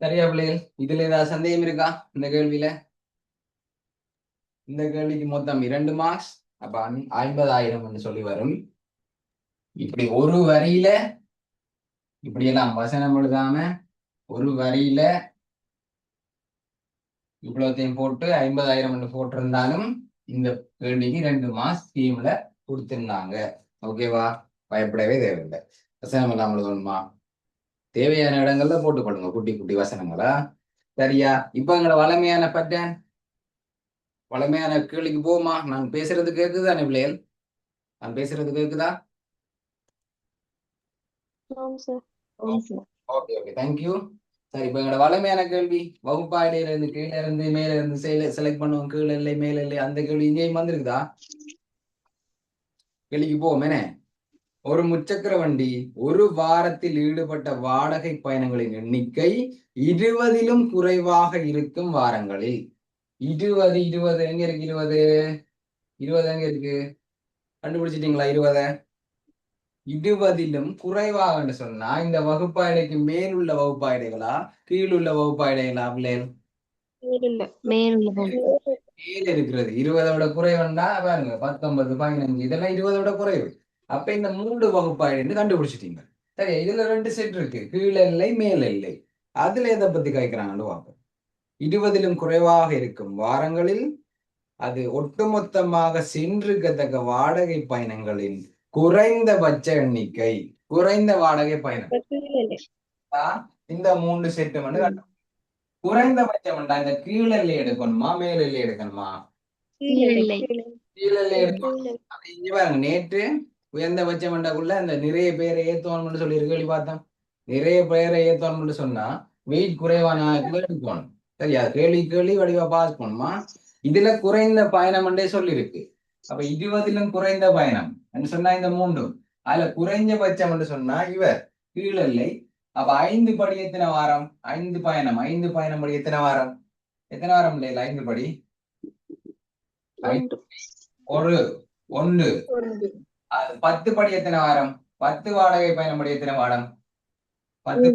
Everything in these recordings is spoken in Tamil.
சரியா பிள்ளைகள்? இதுல ஏதாவது சந்தேகம் இருக்கா இந்த கேள்வியில? இந்த கேள்விக்கு மொத்தம் 2 மார்க்ஸ். அப்ப 50,000 சொல்லி வரும். இப்படி ஒரு வரியில இப்படி எல்லாம் வசனம் எழுதாம ஒரு வரியில இவ்வளவுத்தையும் போட்டு 50,000 போட்டிருந்தாலும் இந்த கேள்விக்கு 2 மார்க்ஸ் ஸ்கீம்ல கொடுத்திருந்தாங்க. ஓகேவா? பயப்படவே தேவையில்லை. வசனம் எல்லாம் எழுதணுமா? தேவையான இடங்கள்ல போட்டுக்கொள்ளுங்க குட்டி குட்டி வசனங்களா. சரியா? இப்ப எங்களை வளமையான கேள்விக்கு போமா. நான் பேசுறது கேக்குதானே பிள்ளைகள்? நான் பேசுறது கேக்குதா? ஆமாம் சார். Okay okay, thank you. சரி, இப்ப எங்களோட வளமையான கேள்வி வகுப்பாடையில இருந்து கீழே இருந்து மேல இருந்து செலக்ட் பண்ணுவோம். கீழே இல்லை மேல இல்லை, அந்த கேள்வி இங்கேயும் வந்திருக்குதா? கேள்விக்கு போவோம் என்ன. ஒரு முச்சக்கர வண்டி ஒரு வாரத்தில் ஈடுபட்ட வாடகை பயணங்களின் எண்ணிக்கை 20லும் குறைவாக இருக்கும் வாரங்களில். 20 20 எங்க இருக்கு? 20 20 எங்க இருக்கு? கண்டுபிடிச்சிட்டீங்களா? 20லும் குறைவாக சொன்னா இந்த வகுப்பாய்டைக்கு மேலுள்ள வகுப்பாய்டைகளா கீழுள்ள வகுப்பாய்டைகளா பிள்ளைகள்? மேலுள்ள மேல இருக்கிறது. 20 விட குறைவுண்டா பாருங்க, 19 15 இதெல்லாம் 20 விட குறைவு. அப்ப இந்த 3 வகுப்பாய்டு கண்டுபிடிச்சிட்டீங்க. சரி, இதுல 2 செட் இருக்கு, கீழ இல்லை மேல இல்லை. அதுல எதை பத்தி கேட்கிறாங்கன்னு பார்ப்போம். 20லும் குறைவாக இருக்கும் வாரங்களில் அது ஒட்டுமொத்தமாக சென்றிருக்கத்தக்க வாடகை பயணங்களின் குறைந்தபட்ச எண்ணிக்கை. குறைந்த வாடகை பயணம் தான் இந்த 3 செட்டு வந்து குறைந்தபட்சம் இந்த கீழெல்லை எடுக்கணுமா மேலெல்லை எடுக்கணுமா? கீழில்லை. கீழெல்லை எடுக்கணும். இங்க பாருங்க, நேற்று உயர்ந்தபட்சம் மண்டக்குள்ள அந்த நிறைய பேரை ஏத்தோணும்னு சொல்லி கேள்வி பார்த்தோம். நிறைய பேரை ஏத்தோணும்னு சொன்னா வெயிட் குறைவான எடுக்கணும். சரியா? கேள்வி கேள்வி வடிவா பாஸ் பண்ணுமா. இதுல குறைந்த பயணம் என்றே சொல்லியிருக்கு. அப்ப 20லும் குறைந்த பயணம் என்று சொன்னா இந்த 3. அதுல குறைஞ்சபட்சம் என்று சொன்னா இவர் கீழெல்லை. அப்ப 5 படி எத்தனை வாரம்? 5 பயணம் படி எத்தனை வாரம்? எத்தனை வாரம் இல்லையா? 5 படி ஒரு 1. அது 10 படி எத்தனை வாரம்? 10 வாடகை பயணம் படி எத்தனை வாரம்? 10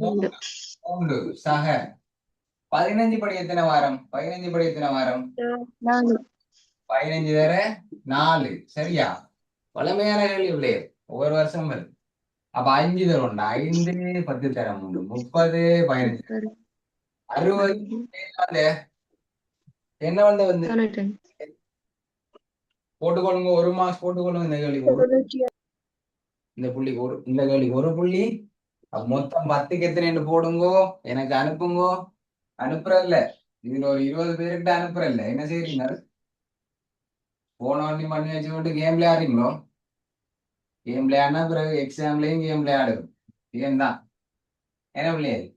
3 சக 15 படி எத்தனை வாரம்? 15 படி எத்தனை வாரம்? 15 வேற 4. சரியா? வளமையான கேள்வி இல்லையே, ஒவ்வொரு வருஷமும் வருது. அப்ப 5 தரம் உண்டு. 5 10 தரம் உண்டு. 30 15 60 என்ன வந்து போட்டுக்கொள்ளுங்க. 1 மார்க்ஸ் போட்டுக்கொள்ளுங்க. இந்த கேள்விக்கு இந்த கேள்விக்கு 1 புள்ளி. மொத்தம் 10க்கு எத்தனை போடுங்கோ, எனக்கு அனுப்புங்கோ. அனுப்புறல்ல, இதுல ஒரு 20 பேருக்கிட்ட அனுப்புறல்ல. என்ன செய்றீங்க? போன வண்டி பண்ணி வச்சு விட்டு கேம் விளையாடுறீங்களோ? கேம் விளையாடினா பிறகு எக்ஸாம்லயும் கேம் விளையாடுது. கேம் தான். என்ன பிள்ளையாது?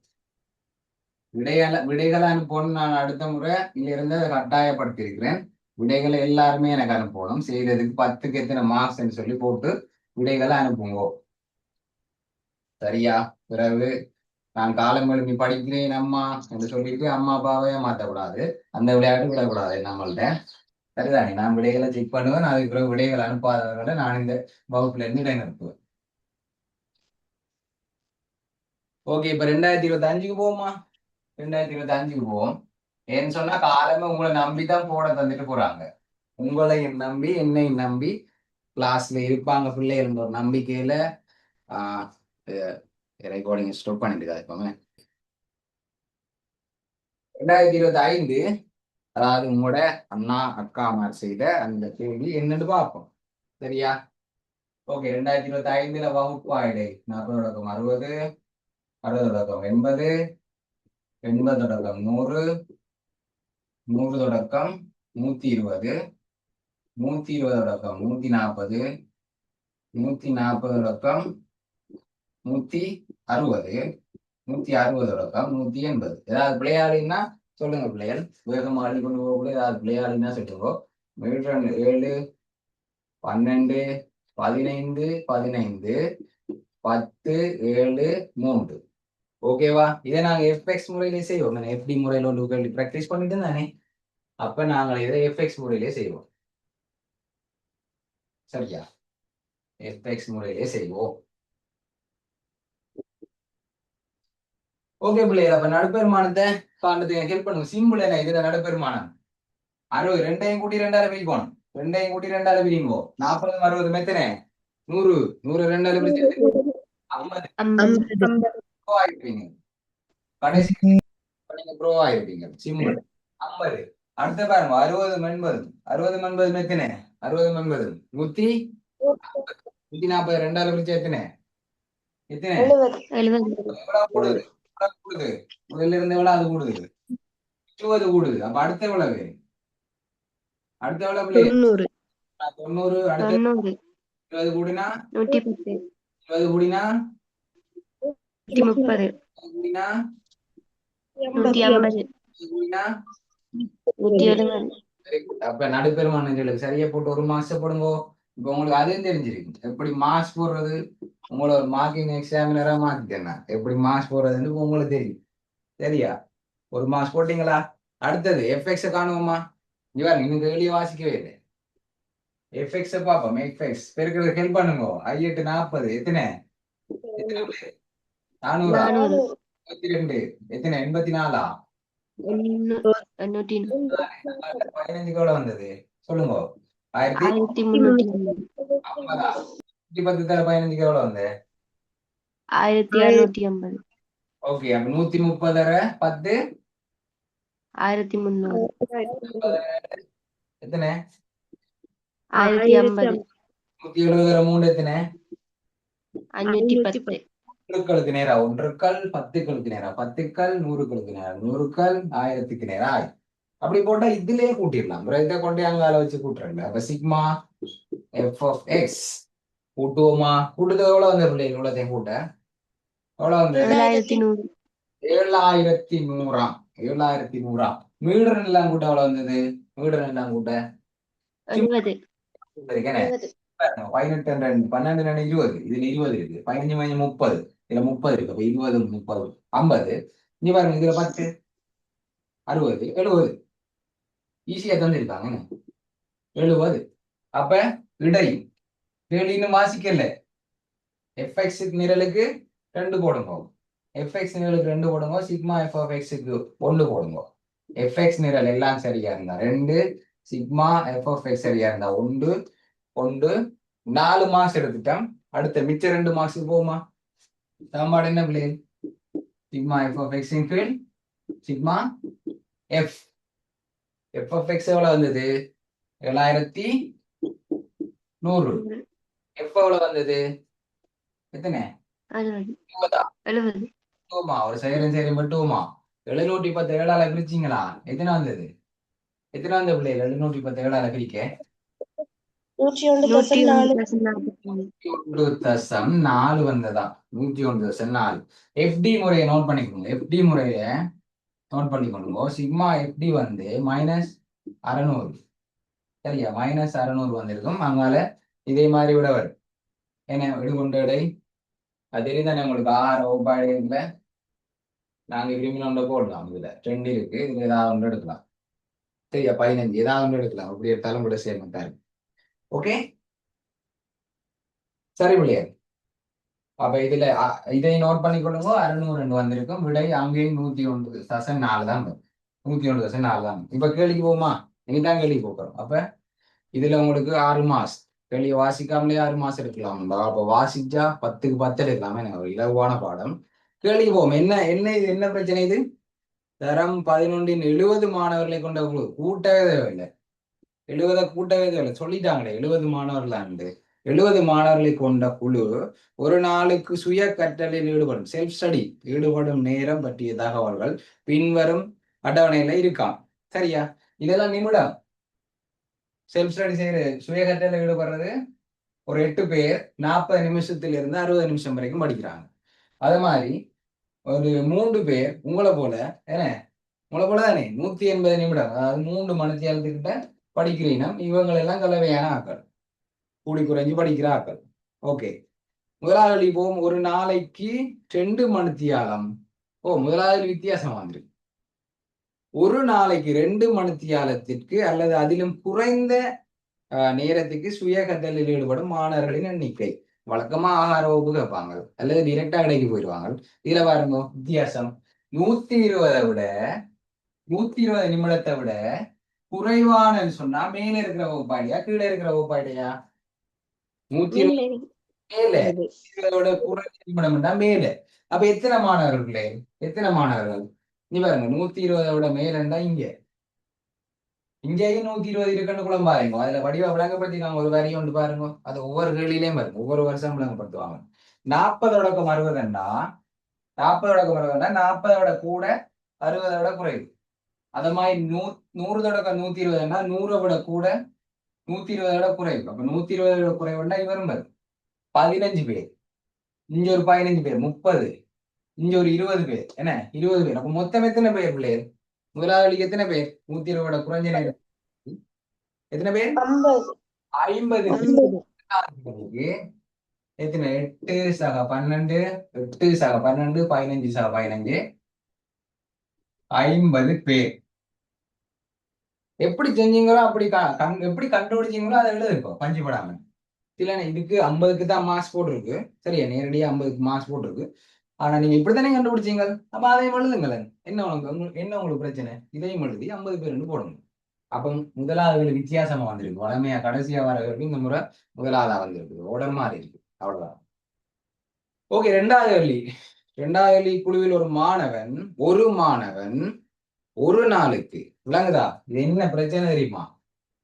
விடைகளை அனுப்பணும். நான் அடுத்த முறை இங்க இருந்து அதை கட்டாயப்படுத்தியிருக்கிறேன். விடைகளை எல்லாருமே எனக்கு அனுப்பணும். செய்ததுக்கு 10க்கு எத்தனை மார்க்ஸ் சொல்லி போட்டு விடைகளை அனுப்புங்கோ. சரியா? பிறகு நான் காலம் எழுப்பி படிக்கிறேன் அம்மா என்று சொல்லிட்டு அம்மா அப்பாவே மாற்றக்கூடாது. அந்த விளையாட்டு விடக்கூடாது நம்மள்ட்ட. சரிதானே? நான் விடைகளை செக் பண்ணுவேன். அதுக்கு பிறகு விடைகள் அனுப்பாதவர்களை நான் இந்த வகுப்புல இருந்து இடைநிறுத்துவேன். ஓகே, இப்ப 2025க்கு போவோமா? 2025க்கு போவோம். ஏன்னு சொன்னா காலமே உங்களை நம்பிதான் போட தந்துட்டு போறாங்க. உங்களையும் நம்பி என்னையும் நம்பி கிளாஸ்ல இருப்பாங்க பிள்ளைகள் ஒரு நம்பிக்கையில ஆஹ் ரெக்கார்டிங் ஸ்டாப் பண்ணிட்டு இப்போமே 2025, அதாவது உங்களோட அண்ணா அக்காமார் செய்த அந்த கேள்வி என்னன்னு பார்ப்போம். சரியா? ஓகே, 2025 வகுப்பு ஆயிடை 40 60 80 80 100 100 120 120 140 140 160 160 180. ஏதாவது பிள்ளையாளின்னா சொல்லுங்க பிள்ளைகள். வேகமா ஆடி கொண்டு போகக்கூடிய ஏதாவது பிள்ளையாளின்னா சொல்லுங்க. 7 12 15 15 10 7 3. ஓகேவா? இதை நாங்க எஃப்எக்ஸ் முறையிலே செய்வோம். எஃப்டி முறையில ஒன்று கேள்வி பிராக்டிஸ் பண்ணிட்டு தானே. அப்ப நாங்கள் இதை எஃப்எக்ஸ் முறையிலே செய்வோம். சரியா? எஃப்எக்ஸ் முறையிலே செய்வோம். ஓகே பிள்ளைகள், அப்ப நடுப்பெருமானத்தை காண்றதுக்கு ஹெல்ப் பண்ணுங்க. சிம்பிள் என்ன இதுல நடுப்பெருமானம் 60 ரெண்டையும் கூட்டி 2ஆல பிரிக்கணும். ரெண்டையும் கூட்டி 2ஆல பிரிங்கோ. 40 60 மெத்தனை 100 100 2ஆல பிரிச்சு 50 ப்ரோ ஆயிருப்பீங்க. கடைசி நீங்க ப்ரோ ஆயிருப்பீங்க. சிம்பிள் 50. அடுத்த பாருங்க 60 80 60 80 மெத்தனை 60 80 140 2ஆல பிரிச்சு எத்தனை எத்தனை 70 எவ்வளவு கூடுது? எவ்வளவு கூடுது? முதல்ல இருந்து எவ்வளவு அது கூடுது? 20 கூடுது. அப்ப அடுத்த எவ்வளவு? அடுத்த எவ்வளவு பிள்ளைங்க? 90. அடுத்த 90 20 கூடினா 110 20 கூடினா 130 கூடினா 150 கூடினா 170 Very good. அப்ப நடுப்பெருமானங்களுக்கு சரியா போட்டு ஒரு மாசம் போடுங்கோ. இப்ப உங்களுக்கு அதுவும் தெரிஞ்சிருக்கு எப்படி மாஸ் போடுறது. உங்களோட ஒரு மார்க்கிங் எக்ஸாமினரா மாத்திட்டேன் நான். எப்படி மாஸ் போடுறதுன்னு இப்ப உங்களுக்கு தெரியும். சரியா? ஒரு மாஸ் போட்டீங்களா? அடுத்தது எஃப்எக்ஸ காணுவோமா? இவர் இன்னும் கேள்வியை வாசிக்கவே இல்லை. எஃப்எக்ஸ பார்ப்போம். எஃப்எக்ஸ் பெருக்கிறதுக்கு ஹெல்ப் பண்ணுங்க. 8 40 எத்தனை? எத்தனை பிள்ளை? 400 400 22 எத்தனை? 84 140 15 எவ்வளவு வந்தது சொல்லுங்க. 1350 10 தர 15 எவ்வளவு வந்து? 1650 ஓகே, அப்ப 130 10 1300 எத்தனை? 1050 170 3 எத்தனை? 510 ஒன்றுக்களுக்கு நேரா ஒன்றுக்கள் 10களுக்கு நேரா 10கள் 100களுக்கு நேரா 100கள் 1000க்கு நேரா. அப்படி போட்டா இதுலயே கூட்டிடலாம். இதை கொண்டு அங்கால வச்சு கூட்டுறேன். அப்ப சிக்மா எஃப் ஆஃப் எக்ஸ் கூட்டுவோமா? கூட்டுறது எவ்வளவு வந்த பிள்ளைகள்? இவ்வளோத்தையும் கூட்ட எவ்வளவு வந்து? 7100 7100 7100. மீடர் எல்லாம் கூட்ட எவ்வளவு வந்தது? மீடர் எல்லாம் கூட்ட 70 18 12 20 இதுல 20 இருக்கு. 15 30 இதுல 30 இருக்கு. அப்ப 20 30 50. இங்க பாருங்க இதுல 10 60 70 ஈஸியா தந்துருக்காங்க. 70. அப்ப இடை கேள்வி இன்னும் வாசிக்கல. எஃப்எக்ஸ் நிரலுக்கு 2 போடுங்க. எஃப்எக்ஸ் நிரலுக்கு 2 போடுங்க. சிக்மா எஃப் ஆஃப் எக்ஸுக்கு 1 போடுங்க. எஃப்எக்ஸ் நிரல் எல்லாம் சரியா இருந்தா 2, சிக்மா எஃப் ஆஃப் எக்ஸ் சரியா இருந்தா 1 1 4 மார்க்ஸ் எடுத்துட்டோம். அடுத்த மிச்ச 2 மார்க்ஸுக்கு போகுமா? சமன்பாடு என்ன பிள்ளை? சிக்மா எஃப் ஆஃப் எக்ஸ் கீழ் sigma F F of X எவ்வளவு வந்தது? 7100. எஃப் எவ்வளவு வந்தது? எத்தனை? 70 ஒரு சைரன் மட்டுமா? 710 7ஆல பிரிச்சிங்களா? எத்தனை வந்தது? எத்தனை வந்த பிள்ளைகள்? 710 7ஆல பிரிக்க 101.4 வந்ததா? 101.4. எஃப்டி முறையை நோட் பண்ணிக்கோங்க. எஃப்டி முறைய நோட் பண்ணிக்கொள்ளுங்க. சிக்மா எஃப்டி வந்து -600. சரியா? -600 வந்திருக்கும். அங்கால இதே மாதிரி விட வரும். என்ன விடுகொண்ட இடை அது தெரியுதானே உங்களுக்கு? 6 ஒப்பாயில நாங்க விரும்பினோட போடலாம். இதுல 2 இருக்கு. இதுல ஏதாவது ஒன்று எடுக்கலாம். சரியா? 15 ஏதாவது ஒன்று எடுக்கலாம். அப்படி எடுத்தாலும் கூட சேர்மத்தா இருக்கு. ஓகே, சரி பிள்ளையா? அப்ப இதுல இதை நோட் பண்ணிக்கொள்ளுங்க. 600 வந்திருக்கும். விடை அங்கேயும் 101.4 தான் வரும். 101.4 தான். இப்ப கேள்விக்கு போமா? நீங்க தான் கேள்வி போக்குறோம். அப்ப இதுல உங்களுக்கு 6 மாஸ் கேள்வி வாசிக்காமலே 6 மாசம் எடுக்கலாம். அப்ப வாசிச்சா 10க்கு 10 எடுக்கலாமே. ஒரு இலகுவான பாடம். கேள்விக்கு போவோம். என்ன என்ன இது? என்ன பிரச்சனை இது? தரம் 11 70 மாணவர்களை கொண்ட குழு கூட்டவே தேவையில்லை. 70 கூட்டவே தேவையில்லை. சொல்லிட்டாங்களே 70 மாணவர்கள். 70 மாணவர்களை கொண்ட குழு ஒரு நாளுக்கு சுய கற்றலில் ஈடுபடும் செல்ஃப் ஸ்டடி ஈடுபடும் நேரம் பற்றிய தகவல்கள் பின்வரும் அட்டவணையில இருக்காம். சரியா? இதெல்லாம் நிமிடம். செல்ஃப் ஸ்டடி செய்யறது சுய கற்றலில் ஈடுபடுறது ஒரு 8 பேர் 40 நிமிஷத்திலிருந்து 60 நிமிஷம் வரைக்கும் படிக்கிறாங்க. அது மாதிரி ஒரு 3 பேர் உங்களை போல தானே 180 நிமிடம், அதாவது 3 மணித்தியாலத்துக்கிட்ட படிக்கிறீங்கன்னா இவங்களெல்லாம் கலவையான ஆக்கள், கூடி குறைஞ்சு படிக்கிற ஆக்கள். ஓகே, முதலாளி போகும் ஒரு நாளைக்கு 2 மணித்தியாலம். முதலாளி வித்தியாசம் வந்துருக்கு. ஒரு நாளைக்கு 2 மணித்தியாலத்திற்கு அல்லது அதிலும் குறைந்த நேரத்துக்கு சுய கற்றலில் ஈடுபடும் மாணவர்களின் எண்ணிக்கை. வழக்கமா ஆகார வகுப்பு கேட்பாங்க அல்லது டிரெக்டா கடைக்கு போயிடுவாங்க. இதுல பாருங்க வித்தியாசம். 120 விட 120 நிமிடத்தை விட குறைவானன்னு சொன்னா மேல இருக்கிற வகுப்பாடியா கீழே இருக்கிற வகுப்பாடியா? 120 மேல, 120 குறைஞ்ச நிமிடம் தான் மேல. அப்ப எத்தனை மாணவர்களே? எத்தனை மாணவர்கள்? நீ பாருங்க, 120 விட மேலண்டா இங்கேயும் 120 இருக்குன்னு கூட பாருங்க. அதுல வடிவா விளங்கப்படுத்திக்காங்க. ஒரு வரி ஒன்று பாருங்க, அது ஒவ்வொரு கேள்வியிலையும் பாருங்க, ஒவ்வொரு வருஷம் விளங்கப்படுத்துவாங்க. 40 60 40 கூட 60 குறைவு. அது மாதிரி 100 120 100 கூட 120 குறைவு. அப்ப 120 குறைவுன்னா இவரும் பாரு 15 பேர், இங்க ஒரு 15 பேர் 30, இங்க ஒரு 20 பேர், என்ன 20 பேர். அப்ப மொத்தம் எத்தனை பேர் பிள்ளைகள்? முதலாளிக்கு எத்தனை பேர்? 120 குறைஞ்ச நேரம் எத்தனை பேர்? 50 பேருக்கு. எத்தனை? 8 சக 12, 8 சக 12, 15 சக 15, 50 பேர். எப்படி செஞ்சீங்களோ அப்படி எப்படி கண்டுபிடிச்சீங்களோ அதை எழுதிருக்கோம் பஞ்சு படாம. இல்ல இதுக்கு 50க்கு தான் மார்க்ஸ் போட்டிருக்கு, சரியா? நேரடியா 50க்கு மார்க்ஸ் போட்டிருக்கு. ஆனா நீங்க இப்படித்தானே கண்டுபிடிச்சீங்க, அப்ப அதையும் எழுதுங்களேன். என்ன உங்களுக்கு பிரச்சனை? இதையும் எழுதி 50 பேர் போடுங்க. அப்ப முதலாவது வித்தியாசமா வந்திருக்கு. வளமையா கடைசியா வரவர்களுக்கு இந்த முறை முதலாவதா வந்திருக்கு, உடல் மாறி இருக்கு, அவ்வளவுதான். ஓகே, ரெண்டாவது குழுவில் ஒரு மாணவன் ஒரு நாளுக்கு, விளங்குதா? இது என்ன பிரச்சனை தெரியுமா?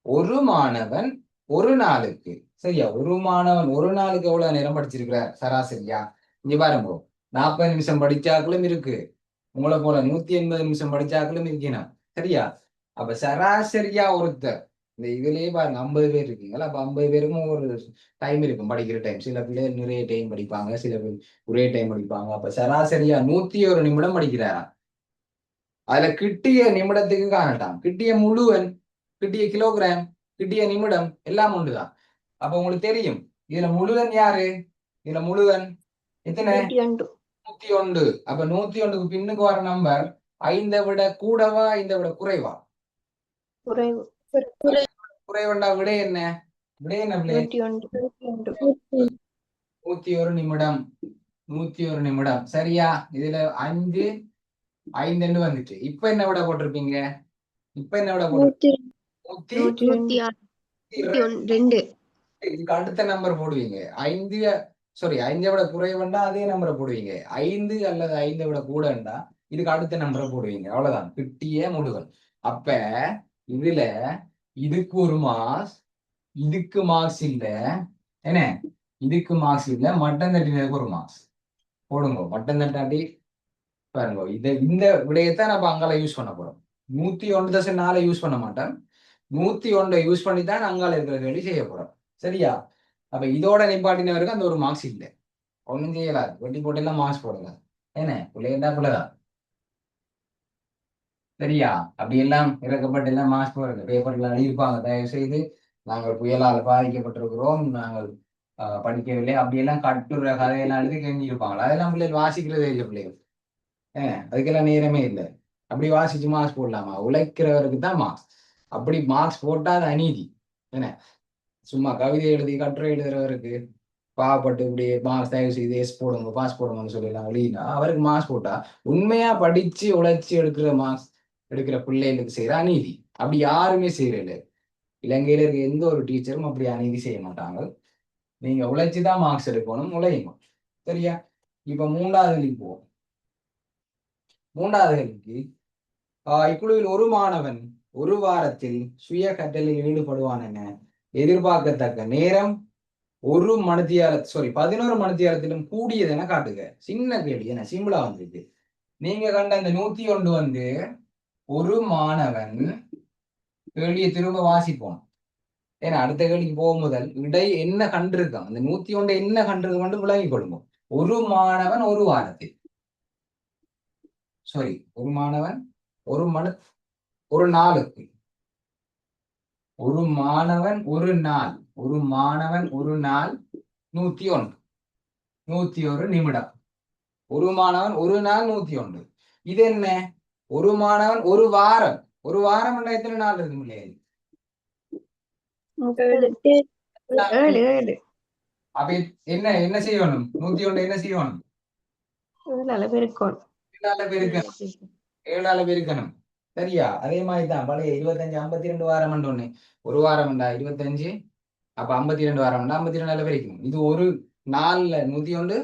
ஒரு மாணவன் ஒரு நாளுக்கு, சரியா? ஒரு மாணவன் ஒரு நாளுக்கு எவ்வளவு நேரம் படிச்சிருக்கிறார் சராசரியா? இங்க பாருங்க, 40 நிமிஷம் படிச்சாக்களும் இருக்கு, உங்களை போல 180 நிமிஷம் படிச்சாக்களும் இருக்கணும், சரியா? அப்ப சராசரியா ஒருத்தர் இந்த இதுலயே பாருங்க 50 பேர் இருக்கீங்களா, அப்ப 50 பேருக்கும் ஒரு டைம் இருக்கும் படிக்கிற டைம். சில பிள்ளைகள் நிறைய டைம் படிப்பாங்க, சில பேர் ஒரே டைம் படிப்பாங்க. அப்ப சராசரியா 101 நிமிடம் படிக்கிறாரா? அதுல கிட்டிய நிமிடத்துக்கு காணட்டாம், கிட்டிய முழுவன், கிட்டிய கிலோகிராம், கிட்டிய நிமிடம் எல்லாம் ஒன்றுதான். அப்ப உங்களுக்கு தெரியும் இதுல முழுவன் யாரு? இதுல முழுவன் எத்தனை? 101. அப்ப 101க்கு பின்னுக்கு வர நம்பர் 5 விட கூடவா 5 விட குறைவா? குறைவண்டா விட என்ன? விட என்ன பிள்ளை? 101 நிமிடம். 101 நிமிடம், சரியா? இதுல 5 5 வந்துச்சு. இப்ப என்ன விட போட்டிருப்பீங்க? இப்ப என்ன விட போட்டிருப்பீங்க? இதுக்கு அடுத்த நம்பர் போடுவீங்க. 5 5 விட குறைவண்டா அதே நம்பரை போடுவீங்க. 5 அல்லது 5 விட கூடண்டா இதுக்கு அடுத்த நம்பரை போடுவீங்க, அவ்வளவுதான். கிட்டிய முழுவன். அப்ப இதுல இதுக்கு ஒரு மார்க்ஸ், இதுக்கு மார்க்ஸ் இல்ல, என்ன? இதுக்கு மார்க்ஸ் இல்ல, மட்டன் தட்டினதுக்கு ஒரு மார்க்ஸ் போடுங்க. மட்டன் தட்டாட்டி பாருங்க, இந்த விடயத்தான் நம்ம அங்கால யூஸ் பண்ண போறோம். 101.4 யூஸ் பண்ண மாட்டேன், 101 யூஸ் பண்ணி தான் அங்கால இருக்கிற கேள்வி செய்ய போறோம், சரியா? அப்ப இதோட நிப்பாட்டினவருக்கு அந்த ஒரு மார்க்ஸ் இல்லை, ஒன்றும் செய்யலாது. வெட்டி போட்டு எல்லாம் மார்க்ஸ் போடுங்க, என்ன பிள்ளையா பிள்ளைதான், சரியா? அப்படி எல்லாம் இறக்கப்பட்டு எல்லாம் மார்க்ஸ் போடுங்க. பேப்பர்ல எழுதியிருப்பாங்க, தயவு செய்து நாங்கள் புயலால் பாதிக்கப்பட்டிருக்கிறோம், நாங்கள் படிக்கவில்லை, அப்படியெல்லாம் கட்டுரை கதையெல்லாம் எழுதி கேள்வியிருப்பாங்களா? அதெல்லாம் பிள்ளைகள் வாசிக்கிறதே இல்லை பிள்ளைகள், அதுக்கெல்லாம் நேரமே இல்லை. அப்படி வாசிச்சு மார்க்ஸ் போடலாமா? உழைக்கிறவருக்கு தான் மார்க்ஸ். அப்படி மார்க்ஸ் போட்டா அது அநீதி, என்ன? சும்மா கவிதை எழுதி கட்டுரை எழுதுறவருக்கு பாவப்பட்டு இப்படி மார்க்ஸ் தயவு செய்து எஸ் போடுங்க பாஸ் போடுங்கன்னு சொல்லலாம் எழுதினா அவருக்கு மார்க்ஸ் போட்டா உண்மையா படிச்சு உழைச்சி எடுக்கிற பிள்ளைகளுக்கு செய்யற அநீதி. அப்படி யாருமே செய்யறதில்லை. இலங்கையில இருக்க எந்த ஒரு டீச்சரும் அப்படி அநீதி செய்ய மாட்டாங்க. நீங்க உழைச்சுதான் மார்க்ஸ் எடுக்கணும், உழையுங்க, சரியா? இப்ப மூன்றாவது கேள்வி போவோம். மூன்றாவது கேள்விக்கு, இக்குழுவில் ஒரு மாணவன் ஒரு வாரத்தில் சுய கற்றலில் ஈடுபடுவான் என எதிர்பார்க்கத்தக்க நேரம் 11 மணித்தியாலத்திலும் கூடியது என காட்டுக. சின்ன கேள்வி, என்ன சிம்பிளா வந்துருக்கு. நீங்க கண்ட அந்த 101 ஒரு மாணவன் கேள்வியை திரும்ப வாசிப்போம். ஏன்னா அடுத்த கேள்விக்கு போகும் முதல் இடை என்ன கண்டிருக்கான், அந்த 101 என்ன கண்டிருக்க கொண்டு விளங்கி கொள்ளுங்க. ஒரு மாணவன் ஒரு வாரத்தில், ஒரு மாணவன் ஒரு நாளுக்கு, ஒரு மாணவன் ஒரு நாள், 101 நிமிடம், ஒரு மாணவன் ஒரு நாள் 101. இது என்ன? ஒரு மாணவன் ஒரு வாரம், ஒரு வாரம் எத்தனை நாள் இருக்கு இல்லையா? அப்ப என்ன என்ன செய்யணும்? 101 என்ன செய்யணும்? பெருக்கணும், 7ஆல பெருக்கணும். சரியா? அதே மாதிரி தான் பழைய 25 52 வாரம் ஒண்ணு, ஒரு வாரம் 25, அப்ப 52 வாரம் 52 பெருக்கணும். இது ஒரு நாள்ல 101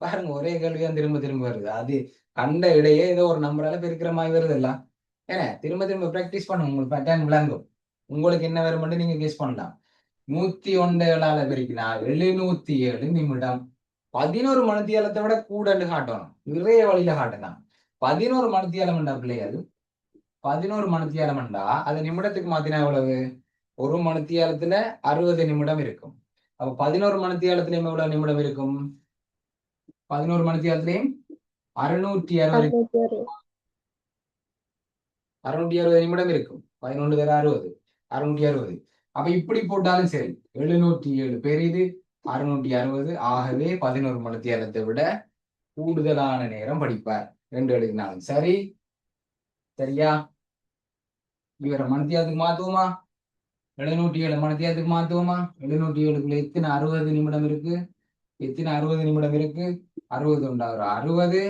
பாருங்க, ஒரே கேள்விதான் திரும்ப திரும்ப வருது. அது கண்ட இடையே ஏதோ ஒரு நம்பரால பெருக்கிற மாதிரி வருது எல்லாம். ஏன்னா திரும்ப திரும்ப பிராக்டிஸ் பண்ணுங்க, உங்களுக்கு பேட்டர்ன் விளங்கும். உங்களுக்கு என்ன வரும் மட்டும் நீங்க கெஸ் பண்ணலாம். 101 பெருக்கினா 707 நிமிடம். 11 மணித்தியாலத்தை விட கூடன்னு காட்டணும். நிறைய வழியில காட்டலாம். 11 மணித்தியாலம் பிள்ளைகள் 11 மணித்தியாலம்டா அது நிமிடத்துக்கு மாத்தினா எவ்வளவு? ஒரு மணித்தியாலத்துல 60 நிமிடம் இருக்கும். அப்ப 11 மணித்தியாலத்திலயும் எவ்வளவு நிமிடம் இருக்கும்? 11 மணித்தியாலத்திலையும் 660 நிமிடம் இருக்கும். 11 60 660. அப்ப இப்படி போட்டாலும் சரி, 707 பெரிது 660. ஆகவே 11 மணித்தியாலத்தை விட கூடுதலான நேரம் படிப்பார். 2 எழுதினாலும் சரி. சரியா? இவரை மணித்தியாலத்துக்கு மாத்துவோமா? 707 மணித்தியாலத்துக்கு மாத்துவோமா? 707க்குள்ள எத்தனை 60 நிமிடம் இருக்கு? எத்தனை 60 நிமிடம் இருக்கு? 60 உண்டா? ஒரு 60.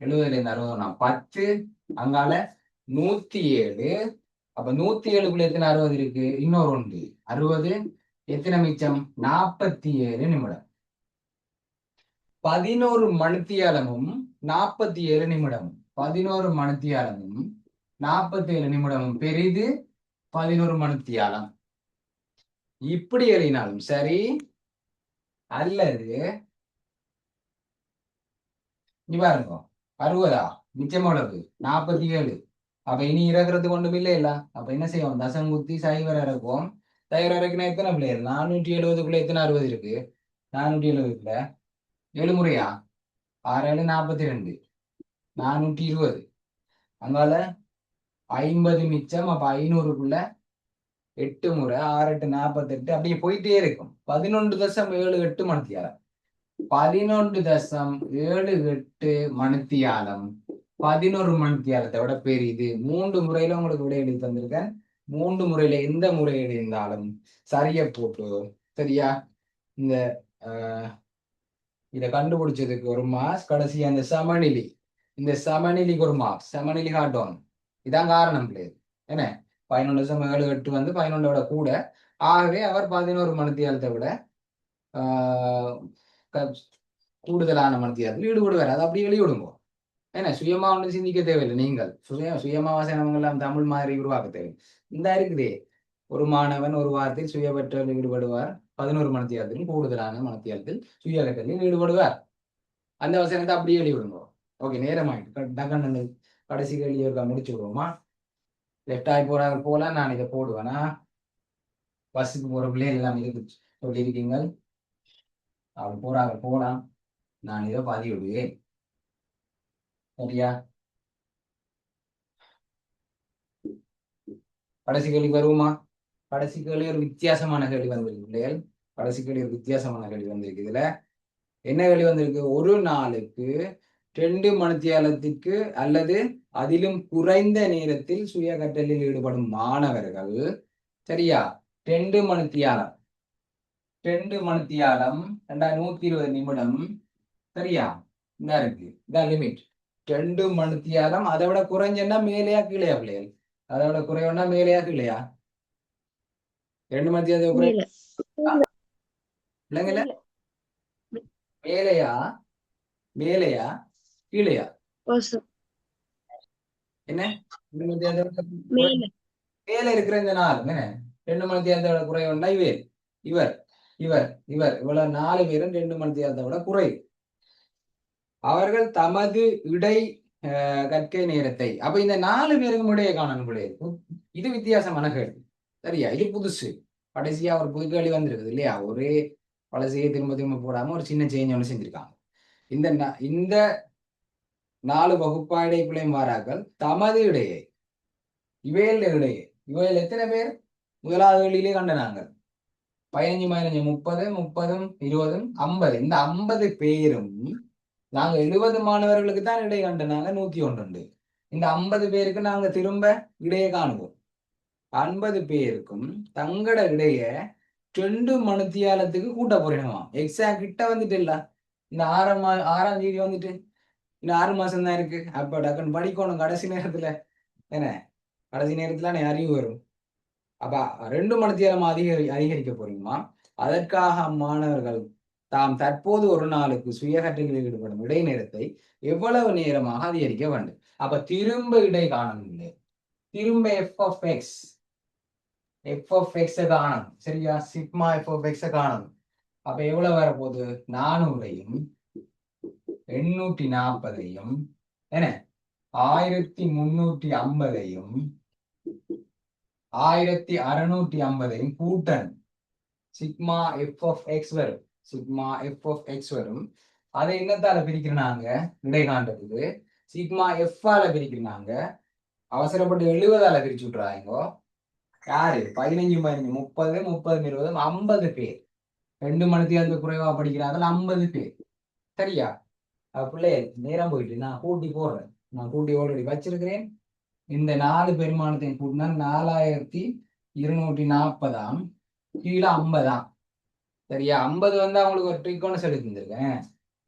70ல இருந்து 60 10. அங்கால 107. அப்ப 107க்குள்ள எத்தனை 60 இருக்கு? இன்னொரு ஒன்று 60. எத்தனை மிச்சம்? 47 நிமிடம். 11 மணித்தியாலமும் 47 நிமிடமும் 11 மணித்தியாலமும் 47 நிமிடமும் பெரிது 11 மணித்தியாலம். இப்படி எழுதினாலும் சரி, அல்லது இங்க பாருங்க, 60 மிச்சம் எவ்வளவு? 47. அப்ப இனி இறக்குறது கொண்டும் இல்லை இல்ல. அப்ப என்ன செய்வோம்? தசம் குத்தி சைவர் இறக்குவோம். சைவர் இறக்குனா எத்தனை பிள்ளைகள்? 470க்குள்ள எத்தனை 60 இருக்கு? 470க்குள்ள 7 முறையா? 6 7 42. 420. அங்கால 50 மிச்சம். அப்ப 500க்குள்ள 8 முறை 6 8 48. அப்படியே போயிட்டே இருக்கும். 11.78 மணித்தியாலம். 11.78 மணித்தியாலம் 11 மணித்தியாலத்தை விட பெரியது. 3 முறையில உங்களுக்கு விடை எழுதி தந்திருக்கேன். 3 முறையில எந்த முறை எழுதியிருந்தாலும் சரிய போட்டு, சரியா? இந்த இதை கண்டுபிடிச்சதுக்கு ஒரு மார்க்ஸ். கடைசி அந்த சமநிலை, இந்த சமநிலைக்கு ஒரு மார்க்ஸ். சமநிலை காட்டணும். இதான் காரணம் பிள்ளைகள். என்ன 11.78 வந்து 11 விட கூட. ஆகவே அவர் 11 மணித்தியாலத்தை விட கூடுதலான மணித்தியாலத்தில் ஈடுபடுவார். அதை அப்படி வெளியிடுங்க. ஏன்னா சுயமா ஒன்று சிந்திக்க தேவையில்லை. நீங்கள் சுயமா வசனங்கள் எல்லாம் தமிழ் மாதிரி உருவாக்க தேவையில்லை. இந்த இருக்குதே, ஒரு மாணவன் ஒரு வாரத்தில் சுய கற்றலில் ஈடுபடுவார், 11 மணித்தியாலத்திலும் கூடுதலான மணித்தியாலத்தில் சுய கற்றலில் ஈடுபடுவார். அந்த வசனத்தை அப்படியே எழுதிவிடுங்க. ஓகே, நேரமாயிட்டு கடைசி கேள்வி முடிச்சு விடுவோமா? லெஃப்ட் ஆகி போறாங்க போலாம். நான் இதை போடுவேனா? பஸ்ஸுக்கு போற பிள்ளைகள் எல்லாம் இருக்கு சொல்லியிருக்கீங்க. அவங்க போறாங்க போலாம். நான் இதை பதிவு விடுவேன். சரியா? கடைசி கேள்வி வருவோமா? கடைசி கேள்வி ஒரு வித்தியாசமான கேள்வி வந்திருக்கு பிள்ளைகள். கடைசி கேள்வி ஒரு வித்தியாசமான கேள்வி வந்திருக்கு. இதுல என்ன கேள்வி வந்திருக்கு? ஒரு நாளுக்கு 2 மணித்தியாலத்திற்கு அல்லது அதிலும் குறைந்த நேரத்தில் சுய கற்றலில் ஈடுபடும் மாணவர்கள், சரியா, 2 மணித்தியாலம் 120 நிமிடம், சரியா, இந்த இருக்கு, இதான் லிமிட். 2 மணித்தியாலம். அதை விட குறைஞ்சா மேலையா கீழையா பிள்ளைகள்? அதை விட குறைவா மேலையா கீழையா? 2 மணித்தியாலம் குறை இல்லைங்கல்ல? மேலையா மேலையா கீழையா? என்ன மேல இருக்கிற இந்த நாள் என்ன 2 மணித்தியாலத்தை விட குறைவுண்டா? இவர் இவர் இவர் இவர் இவ்வளவு 4 பேரும் 2 மணித்தியாலத்தை விட குறைவு. அவர்கள் தமது இடை கற்கை நேரத்தை, அப்ப இந்த 4 பேருக்கும் இடையே காணணும் பிள்ளைகள். இது வித்தியாசமான கேள்வி. சரியா? இது புதுசு. கடைசியா ஒரு புது கேள்வி வந்திருக்குது இல்லையா? ஒரே பழசையே திரும்ப திரும்ப போடாம ஒரு சின்ன சேஞ்ச் ஒன்று செஞ்சிருக்காங்க. இந்த 4 வகுப்பாடை பிள்ளையும் வாராக்கள் தமது இடையே, இவையில் இடையே, இவையில் எத்தனை பேர்? முதலாவது கேள்வியிலே கண்ட நாங்கள் 15 15 30 30 20 50. இந்த 50 பேரும் நாங்க 70 மாணவர்களுக்கு தான் இடையே கண்டனாங்க. 101. இந்த 50 பேருக்கு நாங்க திரும்ப இடையே காணுவோம். 50 பேருக்கும் தங்கட இடைய 2 மணித்தியாலத்துக்கு கூட்ட போறேனுமா? எக்ஸாக்ட் கிட்ட வந்துட்டு இல்ல. இந்த 6ஆம் தேதி வந்துட்டு இன்னும் 6 மாசம் தான் இருக்கு. அப்ப டக்குன்னு படிக்கணும் கடைசி நேரத்துல. என்ன கடைசி நேரத்துல அறிவு வரும். அப்ப 2 மணித்தியாலம் அதிகரிக்க போறீங்கம்மா. அதற்காக மாணவர்கள் தாம் தற்போது ஒரு நாளுக்கு சுய கற்றலில் ஈடுபடும் இடைநேரத்தை எவ்வளவு நேரமாக அதிகரிக்க வேண்டும். அப்ப திரும்ப இடை காணவில்லை. திரும்ப f(x) காணணும். சரியா? சிக்மா f(x) காணணும். அப்ப எவ்வளவு வரப்போகுது? 400ஐயும் 840ஐயும் என்ன 1350ஐயும் 1650ஐயும் கூட்டணும். சிக்மா f(x) வரும். சிக்மா f(x) வரும். அதை என்னத்தால பிரிக்கிறாங்க? இடை காண்றதுக்கு சிக்மா f-ஆல பிரிக்கிறாங்க. அவசரப்பட்டு 70ஆல பிரிச்சு விட்டுறாங்க. யாரு 15 15 30 30 20 50 பேர் 2 மணித்தியாலத்து குறைவா படிக்கிறார்கள் 50 பேர். சரியா? பிள்ளைய நேரம் போயிட்டு நான் கூட்டி போடுறேன். நான் கூட்டி ஆல்ரெடி வச்சிருக்கிறேன். இந்த 4 பெருமானத்தையும் கூட்டினா 4240 கீழே 50. சரியா? 50 வந்து அவங்களுக்கு ஒரு ட்ரிக்கோன்னு சொல்லி தந்திருக்கேன்.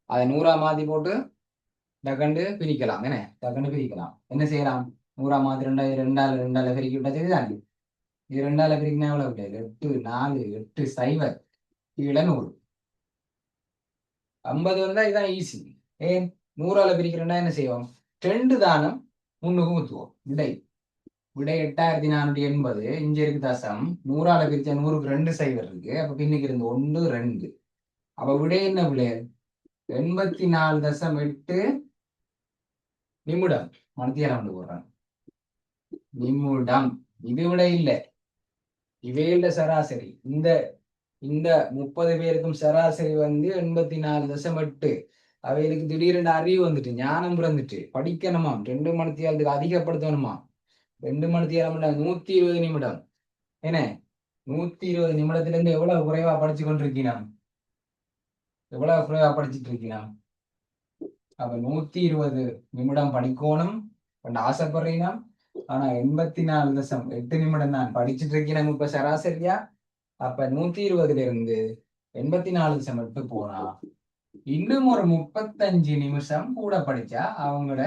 அதை 100ஆ மாத்தி போட்டு டக்கண்டு பிரிக்கலாம். என்ன டக்கண்டு பிரிக்கலாம். என்ன செய்யலாம்? 100ஆ மாத்தி 2ஆல பெருக்கி விட்டா சரிதான். இது 2ஆல பிரிக்கினா எவ்வளவு? 8 4 8 0 கீழே 100. 50 வந்தா இதுதான் ஈஸி. ஏன் 100ஆல பிரிக்கிறேன்னா என்ன செய்வோம்? 2 தானம் 3 ஊத்துவோம். விடை 8480. இங்க இருக்கு தசம். 100ஆல பிரிச்சா 100க்கு 2 சைவர் இருக்கு. அப்ப பின்னுக்கு இருந்து 1 2. அப்ப விடை என்ன விடை? 84.8 நிமிடம். மணித்தியாலம் போடுறேன். நிமிடம். இது விட இல்லை. இவையில சராசரி இந்த 30 பேருக்கும் சராசரி வந்து 84.8. அவைகளுக்கு திடீரென்று அறிவு வந்துட்டு ஞானம் பிறந்துட்டு படிக்கணுமா? 2 மணித்தியாலத்துக்கு அதிகப்படுத்தணுமா? 2 மணித்தியாலம் 120 நிமிடம். என்ன 120 நிமிடத்துல இருந்து எவ்வளவு குறைவா படிச்சு கொண்டிருக்கீனா? எவ்வளவு குறைவா படிச்சுட்டு இருக்கீனா? அப்ப 120 நிமிடம் படிக்கணும் ஆசைப்படுறீங்கன்னா. ஆனா 84.8 நிமிடம் நான் படிச்சுட்டு இருக்கேன் இப்ப சராசரியா. அப்ப 120ல இருந்து 84.8 போனா இன்னும் ஒரு 35 நிமிஷம் கூட படிச்சா அவங்களோட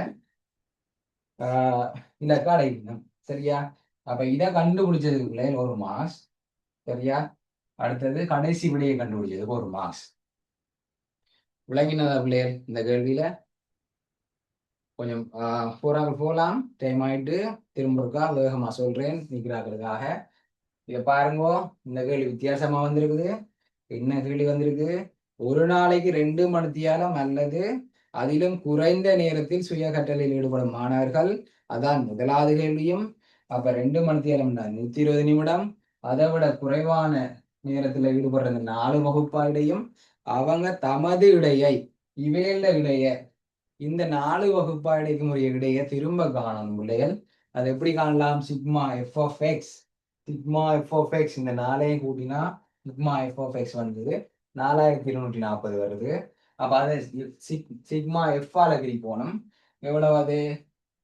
இலக்கா அடையணும். சரியா? அப்ப இதை கண்டுபிடிச்சதுக்குள்ள 1 மார்க்ஸ். சரியா? அடுத்தது கடைசி விடையை கண்டுபிடிச்சதுக்கு 1 மார்க்ஸ். விளங்கினதா பிள்ளைகள்? இந்த கேள்வியில கொஞ்சம் போலாம். டைம் ஆயிட்டு திரும்ப இருக்கா வேகமா சொல்றேன் நிக்கிறார்களுக்காக. இதை பாருங்க. இந்த கேள்வி வித்தியாசமா வந்திருக்குது. என்ன கேள்வி வந்திருக்கு? ஒரு நாளைக்கு 2 மணித்தியாலம் அல்லது அதிலும் குறைந்த நேரத்தில் சுய கற்றலில் ஈடுபடும் மாணவர்கள். அதான் முதலாவது கேள்வியும். அப்ப 2 மணித்தியாலம் 120 நிமிடம். அதை விட குறைவான நேரத்துல ஈடுபடுற 4 வகுப்பாடையும் அவங்க தமது இடையை இவையில இடைய இந்த 4 வகுப்பாடைக்கும் உரிய இடையை திரும்ப காணணும் பிள்ளைகள். அது எப்படி காணலாம்? சிக்மா f(x) சிக்மா f(x) இந்த 4ஐயும் கூட்டினா சிக்மா f(x) வந்தது 4240 வருது. அப்ப அதை சிக்மா f-ஆல பிரிப்போம். எவ்வளவு அது?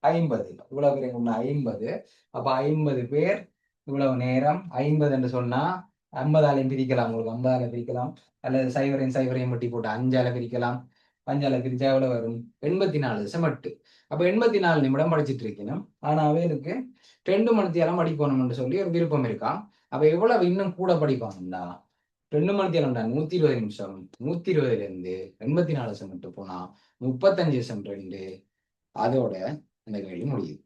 50. இவ்வளவு பேர் 50. அப்ப 50 பேர் இவ்வளவு நேரம் 50 என்று சொன்னா 50ஆலையும் பிரிக்கலாம். உங்களுக்கு 50ஆல பிரிக்கலாம். அல்லது 0 வெட்டி போட்டு 5ஆல பிரிக்கலாம். 5ஆல பிரிச்சா எவ்வளவு வரும்? 84.8. அப்ப 84 நிமிடம் படிச்சுட்டு இருக்கணும். ஆனா அவைகளுக்கு 2 மணித்தியாலம் படிக்கணும்னு சொல்லி ஒரு விருப்பம் இருக்கான். அப்ப எவ்வளவு இன்னும் கூட படிப்பாங்கண்டா? 2 மணித்தியாலம் 120 நிமிஷம். 120ல இருந்து 84 போனா 35 2. அதோட இந்த கேள்வி முடியுது.